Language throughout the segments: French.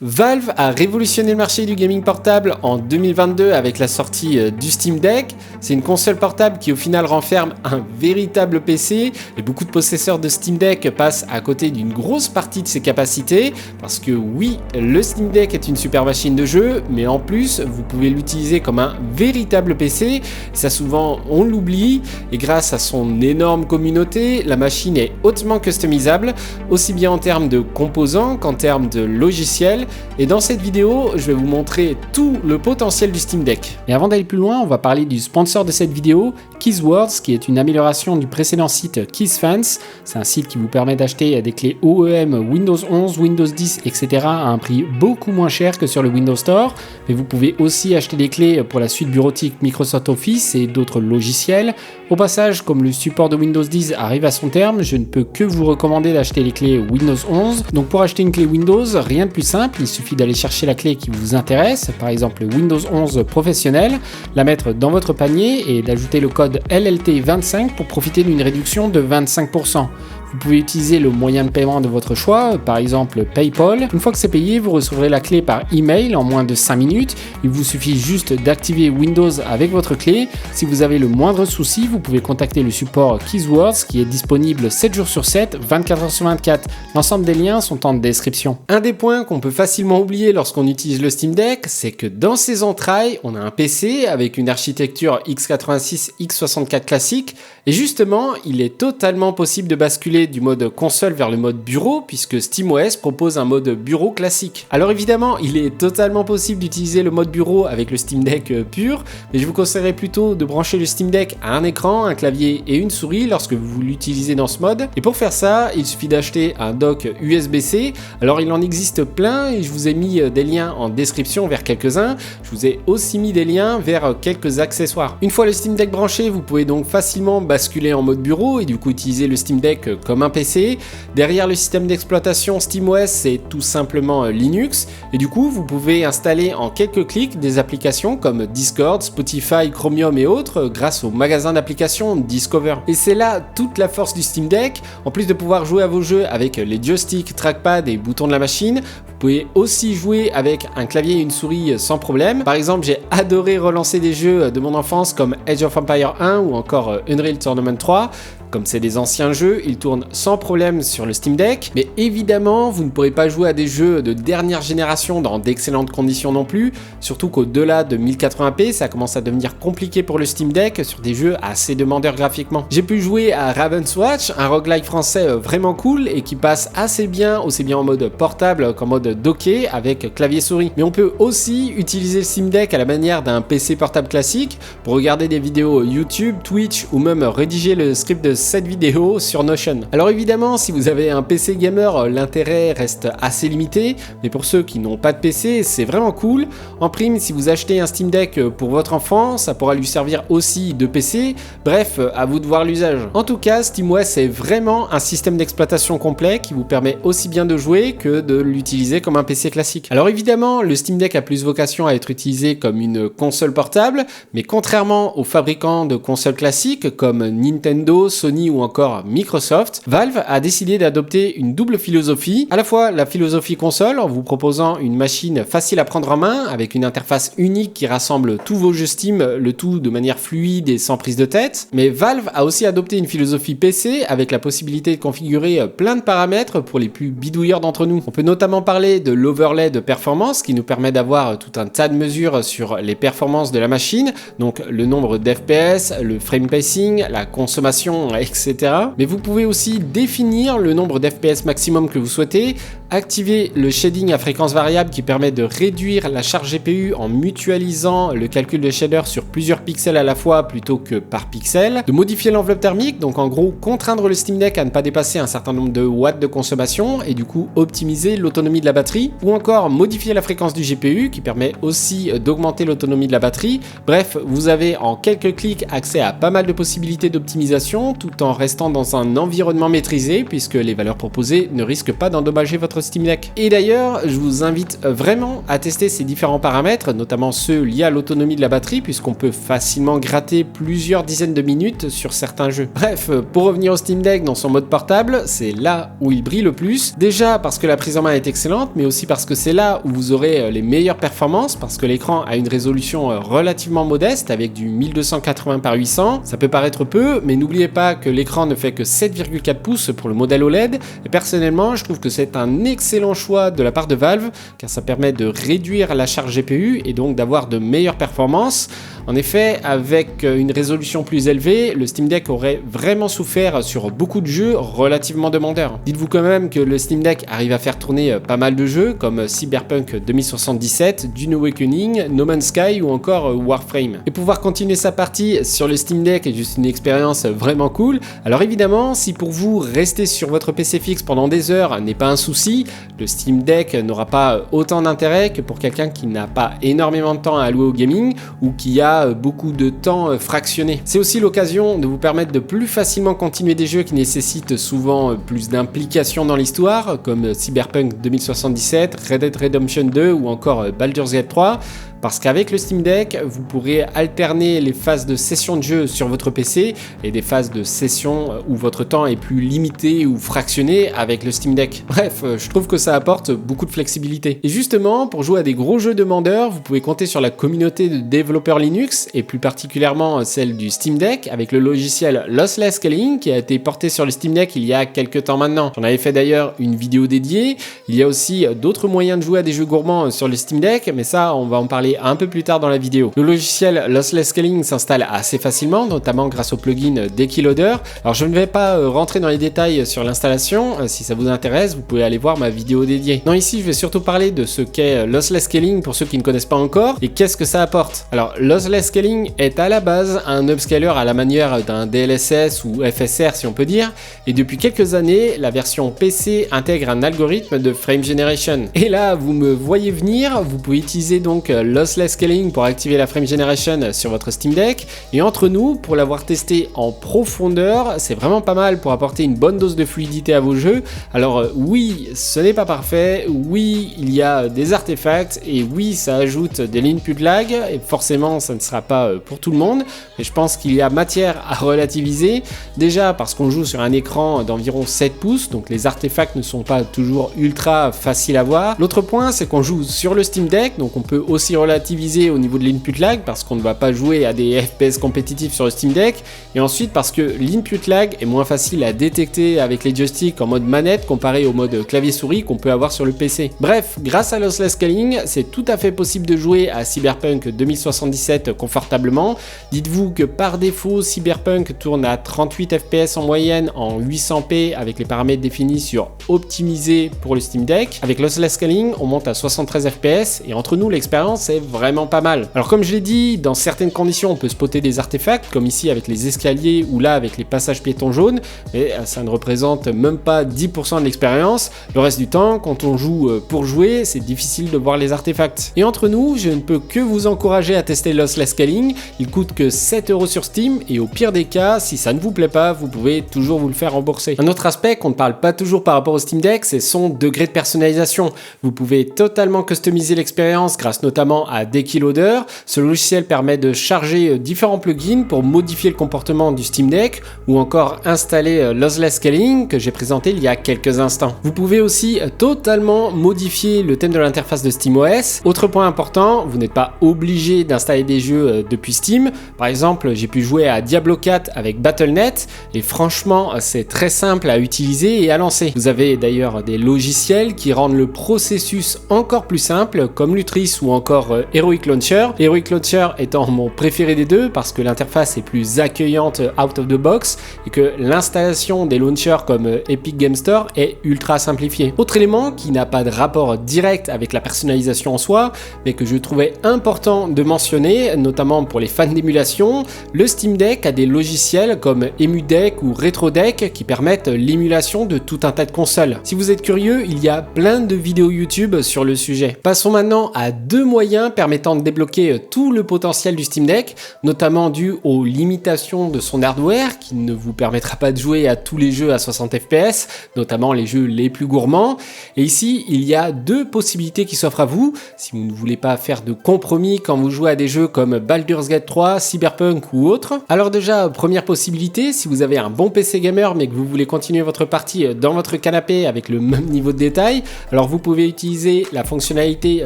Valve a révolutionné le marché du gaming portable en 2022 avec la sortie du Steam Deck. C'est une console portable qui au final renferme un véritable PC et beaucoup de possesseurs de Steam Deck passent à côté d'une grosse partie de ses capacités parce que oui, le Steam Deck est une super machine de jeu, mais en plus vous pouvez l'utiliser comme un véritable PC. Ça souvent on l'oublie et grâce à son énorme communauté, la machine est hautement customisable, aussi bien en termes de composants qu'en termes de logiciels. Et dans cette vidéo, je vais vous montrer tout le potentiel du Steam Deck. Et avant d'aller plus loin, on va parler du sponsor de cette vidéo, Keyswords, qui est une amélioration du précédent site KeysFans. C'est un site qui vous permet d'acheter des clés OEM Windows 11, Windows 10, etc. à un prix beaucoup moins cher que sur le Windows Store. Mais vous pouvez aussi acheter des clés pour la suite bureautique Microsoft Office et d'autres logiciels. Au passage, comme le support de Windows 10 arrive à son terme, je ne peux que vous recommander d'acheter les clés Windows 11. Donc pour acheter une clé Windows, rien de plus simple. Il suffit d'aller chercher la clé qui vous intéresse, par exemple Windows 11 professionnel, la mettre dans votre panier et d'ajouter le code LLT25 pour profiter d'une réduction de 25%. Vous pouvez utiliser le moyen de paiement de votre choix, par exemple PayPal. Une fois que c'est payé, vous recevrez la clé par email en moins de 5 minutes. Il vous suffit juste d'activer Windows avec votre clé. Si vous avez le moindre souci, vous pouvez contacter le support Keyswords qui est disponible 7 jours sur 7, 24 heures sur 24. L'ensemble des liens sont en description. Un des points qu'on peut facilement oublier lorsqu'on utilise le Steam Deck, c'est que dans ses entrailles, on a un PC avec une architecture x86, x64 classique. Et justement, il est totalement possible de basculer du mode console vers le mode bureau puisque SteamOS propose un mode bureau classique. Alors évidemment, il est totalement possible d'utiliser le mode bureau avec le Steam Deck pur, mais je vous conseillerais plutôt de brancher le Steam Deck à un écran, un clavier et une souris lorsque vous l'utilisez dans ce mode. Et pour faire ça, il suffit d'acheter un dock USB-C. Alors il en existe plein et je vous ai mis des liens en description vers quelques-uns. Je vous ai aussi mis des liens vers quelques accessoires. Une fois le Steam Deck branché, vous pouvez donc facilement basculer en mode bureau et du coup utiliser le Steam Deck comme un PC. Derrière le système d'exploitation SteamOS, c'est tout simplement Linux et du coup vous pouvez installer en quelques clics des applications comme Discord, Spotify, Chromium et autres grâce au magasin d'applications Discover. Et c'est là toute la force du Steam Deck. En plus de pouvoir jouer à vos jeux avec les joysticks, trackpad et boutons de la machine, vous pouvez aussi jouer avec un clavier et une souris sans problème. Par exemple, j'ai adoré relancer des jeux de mon enfance comme Age of Empires 1 ou encore Unreal Tournament 3. Comme c'est des anciens jeux, ils tournent sans problème sur le Steam Deck, mais évidemment, vous ne pourrez pas jouer à des jeux de dernière génération dans d'excellentes conditions non plus, surtout qu'au-delà de 1080p, ça commence à devenir compliqué pour le Steam Deck sur des jeux assez demandeurs graphiquement. J'ai pu jouer à Raven's Watch, un roguelike français vraiment cool et qui passe assez bien, aussi bien en mode portable qu'en mode docké avec clavier souris. Mais on peut aussi utiliser le Steam Deck à la manière d'un PC portable classique pour regarder des vidéos YouTube, Twitch ou même rédiger le script de cette vidéo sur Notion. Alors évidemment, si vous avez un PC gamer, l'intérêt reste assez limité, mais pour ceux qui n'ont pas de PC, c'est vraiment cool. En prime, si vous achetez un Steam Deck pour votre enfant, ça pourra lui servir aussi de PC. Bref, à vous de voir l'usage. En tout cas, SteamOS est vraiment un système d'exploitation complet qui vous permet aussi bien de jouer que de l'utiliser comme un PC classique. Alors évidemment, le Steam Deck a plus vocation à être utilisé comme une console portable, mais contrairement aux fabricants de consoles classiques comme Nintendo, Sony ou encore Microsoft, Valve a décidé d'adopter une double philosophie, à la fois la philosophie console en vous proposant une machine facile à prendre en main avec une interface unique qui rassemble tous vos jeux Steam, le tout de manière fluide et sans prise de tête, mais Valve a aussi adopté une philosophie PC avec la possibilité de configurer plein de paramètres pour les plus bidouilleurs d'entre nous. On peut notamment parler de l'overlay de performance qui nous permet d'avoir tout un tas de mesures sur les performances de la machine, donc le nombre d'FPS, le frame pacing, la consommation, etc. Mais vous pouvez aussi définir le nombre d'FPS maximum que vous souhaitez, activer le shading à fréquence variable qui permet de réduire la charge GPU en mutualisant le calcul de shader sur plusieurs pixels à la fois plutôt que par pixel, de modifier l'enveloppe thermique, donc en gros contraindre le Steam Deck à ne pas dépasser un certain nombre de watts de consommation et du coup optimiser l'autonomie de la batterie, ou encore modifier la fréquence du GPU qui permet aussi d'augmenter l'autonomie de la batterie. Bref, vous avez en quelques clics accès à pas mal de possibilités d'optimisation tout en restant dans un environnement maîtrisé puisque les valeurs proposées ne risquent pas d'endommager votre votre Steam Deck. Et d'ailleurs, je vous invite vraiment à tester ces différents paramètres, notamment ceux liés à l'autonomie de la batterie, puisqu'on peut facilement gratter plusieurs dizaines de minutes sur certains jeux. Bref, pour revenir au Steam Deck dans son mode portable, c'est là où il brille le plus. Déjà parce que la prise en main est excellente, mais aussi parce que c'est là où vous aurez les meilleures performances, parce que l'écran a une résolution relativement modeste avec du 1280 par 800. Ça peut paraître peu, mais n'oubliez pas que l'écran ne fait que 7,4 pouces pour le modèle OLED, et personnellement je trouve que c'est un excellent choix de la part de Valve, car ça permet de réduire la charge GPU et donc d'avoir de meilleures performances. En effet, avec une résolution plus élevée, le Steam Deck aurait vraiment souffert sur beaucoup de jeux relativement demandeurs. Dites-vous quand même que le Steam Deck arrive à faire tourner pas mal de jeux comme Cyberpunk 2077, Dune Awakening, No Man's Sky ou encore Warframe. Et pouvoir continuer sa partie sur le Steam Deck est juste une expérience vraiment cool. Alors évidemment, si pour vous rester sur votre PC fixe pendant des heures n'est pas un souci, le Steam Deck n'aura pas autant d'intérêt que pour quelqu'un qui n'a pas énormément de temps à allouer au gaming ou qui a beaucoup de temps fractionné. C'est aussi l'occasion de vous permettre de plus facilement continuer des jeux qui nécessitent souvent plus d'implication dans l'histoire, comme Cyberpunk 2077, Red Dead Redemption 2 ou encore Baldur's Gate 3. Parce qu'avec le Steam Deck, vous pourrez alterner les phases de session de jeu sur votre PC et des phases de session où votre temps est plus limité ou fractionné avec le Steam Deck. Bref, je trouve que ça apporte beaucoup de flexibilité. Et justement, pour jouer à des gros jeux demandeurs, vous pouvez compter sur la communauté de développeurs Linux et plus particulièrement celle du Steam Deck avec le logiciel Lossless Scaling qui a été porté sur le Steam Deck il y a quelques temps maintenant. J'en avais fait d'ailleurs une vidéo dédiée. Il y a aussi d'autres moyens de jouer à des jeux gourmands sur le Steam Deck, mais ça, on va en parler un peu plus tard dans la vidéo. Le logiciel Lossless Scaling s'installe assez facilement, notamment grâce au plugin Dekiloader. Alors je ne vais pas rentrer dans les détails sur l'installation, si ça vous intéresse, vous pouvez aller voir ma vidéo dédiée. Non, ici je vais surtout parler de ce qu'est Lossless Scaling pour ceux qui ne connaissent pas encore, et qu'est-ce que ça apporte. Alors Lossless Scaling est à la base un upscaler à la manière d'un DLSS ou FSR si on peut dire, et depuis quelques années, la version PC intègre un algorithme de frame generation. Et là, vous me voyez venir, vous pouvez utiliser donc Lossless Scaling pour activer la frame generation sur votre Steam Deck, et entre nous, pour l'avoir testé en profondeur, c'est vraiment pas mal pour apporter une bonne dose de fluidité à vos jeux. Alors oui, ce n'est pas parfait, oui, il y a des artefacts, et oui, ça ajoute de l'input lag, et forcément ça ne sera pas pour tout le monde, mais je pense qu'il y a matière à relativiser, déjà parce qu'on joue sur un écran d'environ 7 pouces, donc les artefacts ne sont pas toujours ultra faciles à voir. L'autre point, c'est qu'on joue sur le Steam Deck, donc on peut aussi relativiser au niveau de l'input lag parce qu'on ne va pas jouer à des FPS compétitifs sur le Steam Deck, et ensuite parce que l'input lag est moins facile à détecter avec les joysticks en mode manette comparé au mode clavier-souris qu'on peut avoir sur le PC. Bref, grâce à Lossless Scaling, c'est tout à fait possible de jouer à Cyberpunk 2077 confortablement. Dites-vous que par défaut, Cyberpunk tourne à 38 FPS en moyenne en 800p avec les paramètres définis sur optimisé pour le Steam Deck. Avec Lossless Scaling, on monte à 73 FPS et entre nous, l'expérience est vraiment pas mal. Alors comme je l'ai dit, dans certaines conditions, on peut spotter des artefacts, comme ici avec les escaliers ou là avec les passages piétons jaunes, mais ça ne représente même pas 10% de l'expérience. Le reste du temps, quand on joue pour jouer, c'est difficile de voir les artefacts. Et entre nous, je ne peux que vous encourager à tester Lossless Scaling. Il coûte que 7€ sur Steam et au pire des cas, si ça ne vous plaît pas, vous pouvez toujours vous le faire rembourser. Un autre aspect qu'on ne parle pas toujours par rapport au Steam Deck, c'est son degré de personnalisation. Vous pouvez totalement customiser l'expérience grâce notamment à Dekiloader. Ce logiciel permet de charger différents plugins pour modifier le comportement du Steam Deck ou encore installer Lossless Scaling que j'ai présenté il y a quelques instants. Vous pouvez aussi totalement modifier le thème de l'interface de SteamOS. Autre point important, vous n'êtes pas obligé d'installer des jeux depuis Steam. Par exemple, j'ai pu jouer à Diablo 4 avec Battle.net et franchement, c'est très simple à utiliser et à lancer. Vous avez d'ailleurs des logiciels qui rendent le processus encore plus simple comme Lutris ou encore Heroic Launcher. Heroic Launcher étant mon préféré des deux parce que l'interface est plus accueillante out of the box et que l'installation des launchers comme Epic Game Store est ultra simplifiée. Autre élément qui n'a pas de rapport direct avec la personnalisation en soi, mais que je trouvais important de mentionner, notamment pour les fans d'émulation, le Steam Deck a des logiciels comme EmuDeck ou RetroDeck qui permettent l'émulation de tout un tas de consoles. Si vous êtes curieux, il y a plein de vidéos YouTube sur le sujet. Passons maintenant à deux moyens permettant de débloquer tout le potentiel du Steam Deck, notamment dû aux limitations de son hardware qui ne vous permettra pas de jouer à tous les jeux à 60 fps, notamment les jeux les plus gourmands gourmand. Et ici, il y a deux possibilités qui s'offrent à vous, si vous ne voulez pas faire de compromis quand vous jouez à des jeux comme Baldur's Gate 3, Cyberpunk ou autre. Alors déjà, première possibilité, si vous avez un bon PC gamer mais que vous voulez continuer votre partie dans votre canapé avec le même niveau de détail, alors vous pouvez utiliser la fonctionnalité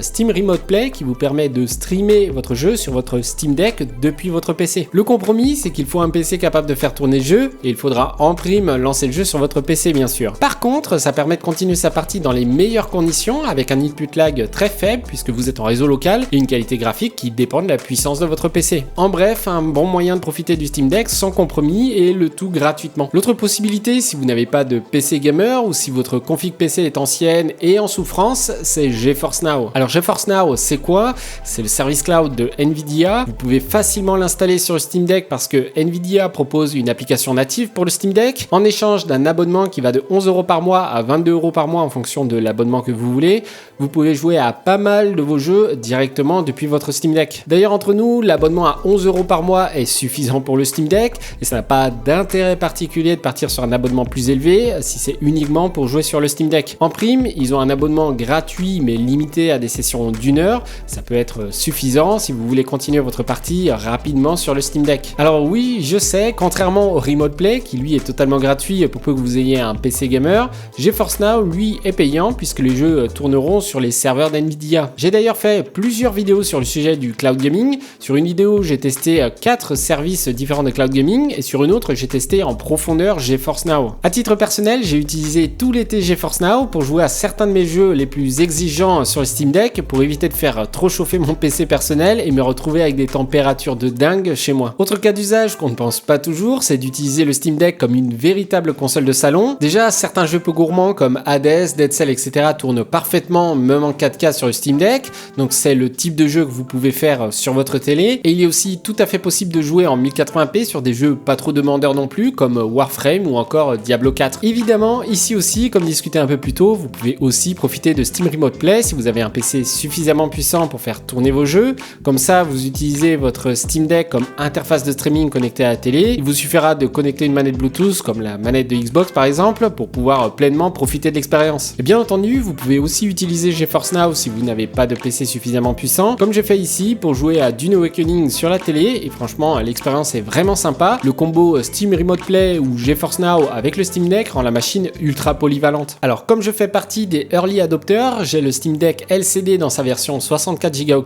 Steam Remote Play qui vous permet de streamer votre jeu sur votre Steam Deck depuis votre PC. Le compromis, c'est qu'il faut un PC capable de faire tourner le jeu et il faudra en prime lancer le jeu sur votre PC bien sûr. Par contre, ça permet de continuer sa partie dans les meilleures conditions avec un input lag très faible puisque vous êtes en réseau local et une qualité graphique qui dépend de la puissance de votre PC. En bref, un bon moyen de profiter du Steam Deck sans compromis et le tout gratuitement. L'autre possibilité, si vous n'avez pas de PC gamer ou si votre config PC est ancienne et en souffrance, c'est GeForce Now. Alors GeForce Now, c'est quoi? C'est le service cloud de Nvidia. Vous pouvez facilement l'installer sur le Steam Deck parce que Nvidia propose une application native pour le Steam Deck en échange d'un abonnement qui va de 11 € par mois à 22 € par mois en fonction de l'abonnement que vous voulez. Vous pouvez jouer à pas mal de vos jeux directement depuis votre Steam Deck. D'ailleurs, entre nous, l'abonnement à 11 € par mois est suffisant pour le Steam Deck et ça n'a pas d'intérêt particulier de partir sur un abonnement plus élevé si c'est uniquement pour jouer sur le Steam Deck. En prime, ils ont un abonnement gratuit mais limité à des sessions d'1 heure. Ça peut être suffisant si vous voulez continuer votre partie rapidement sur le Steam Deck. Alors oui, je sais, contrairement au Remote Play qui lui est totalement gratuit pour peu que vous ayez un PC gamer, GeForce Now lui est payant puisque les jeux tourneront sur les serveurs d'Nvidia. J'ai d'ailleurs fait plusieurs vidéos sur le sujet du cloud gaming. Sur une vidéo, j'ai testé 4 services différents de cloud gaming et sur une autre, j'ai testé en profondeur GeForce Now. À titre personnel, j'ai utilisé tout l'été GeForce Now pour jouer à certains de mes jeux les plus exigeants sur le Steam Deck pour éviter de faire trop chauffer mon PC personnel et me retrouver avec des températures de dingue chez moi. Autre cas d'usage qu'on ne pense pas toujours, c'est d'utiliser le Steam Deck comme une véritable console de salon. Déjà, certains jeux peu gourmands comme Hades, Dead Cell, etc. tournent parfaitement, même en 4K sur le Steam Deck. Donc c'est le type de jeu que vous pouvez faire sur votre télé. Et il est aussi tout à fait possible de jouer en 1080p sur des jeux pas trop demandeurs non plus, comme Warframe ou encore Diablo 4. Évidemment, ici aussi, comme discuté un peu plus tôt, vous pouvez aussi profiter de Steam Remote Play si vous avez un PC suffisamment puissant pour faire tourner vos jeux. Comme ça, vous utilisez votre Steam Deck comme interface de streaming connectée à la télé. Il vous suffira de connecter une manette Bluetooth, comme la manette de Xbox par exemple, pour pouvoir pleinement profiter de l'expérience. Et bien entendu, vous pouvez aussi utiliser GeForce Now si vous n'avez pas de PC suffisamment puissant, comme j'ai fait ici pour jouer à Dune Awakening sur la télé, et franchement, l'expérience est vraiment sympa. Le combo Steam Remote Play ou GeForce Now avec le Steam Deck rend la machine ultra polyvalente. Alors, comme je fais partie des early adopters, j'ai le Steam Deck LCD dans sa version 64 Go.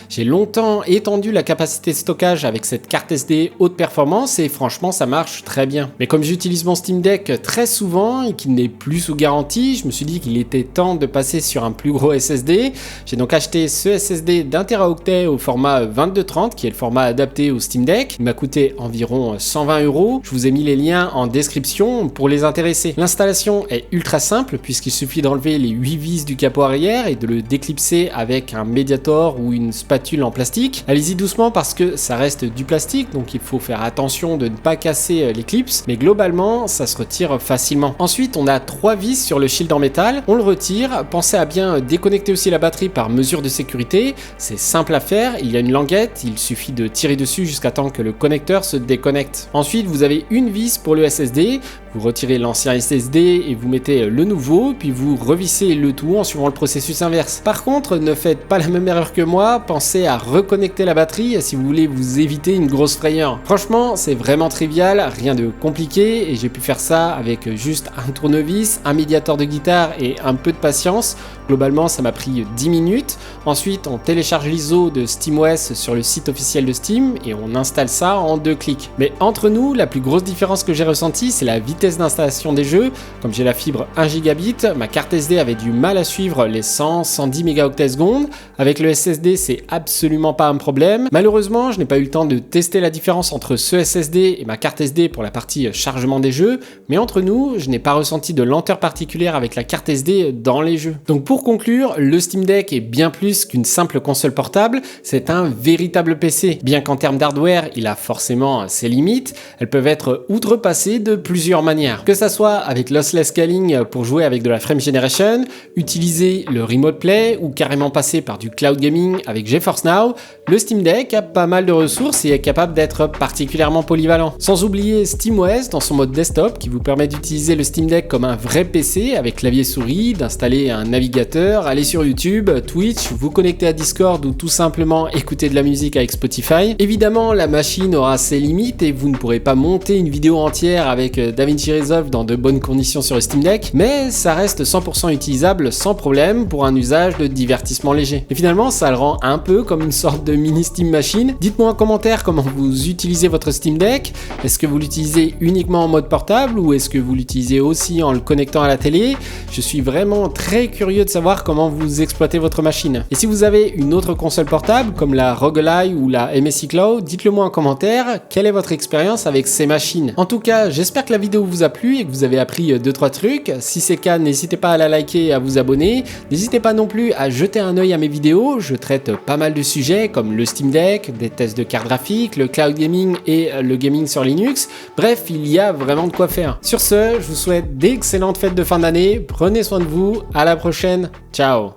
J'ai longtemps étendu la capacité de stockage avec cette carte SD haute performance et franchement, ça marche très bien. Mais comme j'utilise mon Steam Deck très souvent et qu'il n'est plus sous garantie, je me suis dit qu'il était temps de passer sur un plus gros SSD. J'ai donc acheté ce SSD d'1 Teraoctet au format 2230 qui est le format adapté au Steam Deck. Il m'a coûté environ 120 €. Je vous ai mis les liens en description pour les intéresser. L'installation est ultra simple puisqu'il suffit d'enlever les 8 vis du capot arrière et de le déclipser avec un Mediator ou une spatule en plastique. Allez-y doucement parce que ça reste du plastique, donc il faut faire attention de ne pas casser les clips, mais globalement ça se retire facilement. Ensuite, on a 3 vis sur le shield en métal. On le retire. Pensez à bien déconnecter aussi la batterie par mesure de sécurité. C'est simple à faire. Il y a une languette. Il suffit de tirer dessus jusqu'à temps que le connecteur se déconnecte. Ensuite, vous avez une vis pour le SSD. Vous retirez l'ancien SSD et vous mettez le nouveau, puis vous revissez le tout en suivant le processus inverse. Par contre, ne faites pas la même erreur que moi. Pensez à reconnecter la batterie si vous voulez vous éviter une grosse frayeur. Franchement, c'est vraiment trivial, rien de compliqué, et j'ai pu faire ça avec juste un tournevis, un médiator de guitare et un peu de patience. Globalement, ça m'a pris 10 minutes. Ensuite, on télécharge l'ISO de SteamOS sur le site officiel de Steam et on installe ça en 2 clics. Mais entre nous, la plus grosse différence que j'ai ressentie, c'est la vitesse d'installation des jeux. Comme j'ai la fibre 1 gigabit, ma carte SD avait du mal à suivre les 100-110 mégaoctets secondes. Avec le SSD, c'est absolument pas un problème. Malheureusement, je n'ai pas eu le temps de tester la différence entre ce SSD et ma carte SD pour la partie chargement des jeux. Mais entre nous, je n'ai pas ressenti de lenteur particulière avec la carte SD dans les jeux. Donc pour conclure, le Steam Deck est bien plus plus qu'une simple console portable, c'est un véritable PC. Bien qu'en termes d'hardware, il a forcément ses limites, elles peuvent être outrepassées de plusieurs manières. Que ça soit avec lossless scaling pour jouer avec de la frame generation, utiliser le remote play ou carrément passer par du cloud gaming avec GeForce Now, le Steam Deck a pas mal de ressources et est capable d'être particulièrement polyvalent. Sans oublier SteamOS dans son mode desktop qui vous permet d'utiliser le Steam Deck comme un vrai PC avec clavier souris, d'installer un navigateur, aller sur YouTube, Twitch, vous connecter à Discord ou tout simplement écouter de la musique avec Spotify. Évidemment, la machine aura ses limites et vous ne pourrez pas monter une vidéo entière avec DaVinci Resolve dans de bonnes conditions sur le Steam Deck, mais ça reste 100% utilisable sans problème pour un usage de divertissement léger. Et finalement, ça le rend un peu comme une sorte de mini Steam Machine. Dites-moi en commentaire comment vous utilisez votre Steam Deck. Est-ce que vous l'utilisez uniquement en mode portable ou est-ce que vous l'utilisez aussi en le connectant à la télé? Je suis vraiment très curieux de savoir comment vous exploitez votre machine. Et si vous avez une autre console portable comme la ROG Ally ou la MSI Cloud, dites-le moi en commentaire, quelle est votre expérience avec ces machines? En tout cas, j'espère que la vidéo vous a plu et que vous avez appris 2-3 trucs. Si c'est le cas, n'hésitez pas à la liker et à vous abonner. N'hésitez pas non plus à jeter un œil à mes vidéos, je traite pas mal de sujets comme le Steam Deck, des tests de cartes graphiques, le cloud gaming et le gaming sur Linux. Bref, il y a vraiment de quoi faire. Sur ce, je vous souhaite d'excellentes fêtes de fin d'année, prenez soin de vous, à la prochaine, ciao!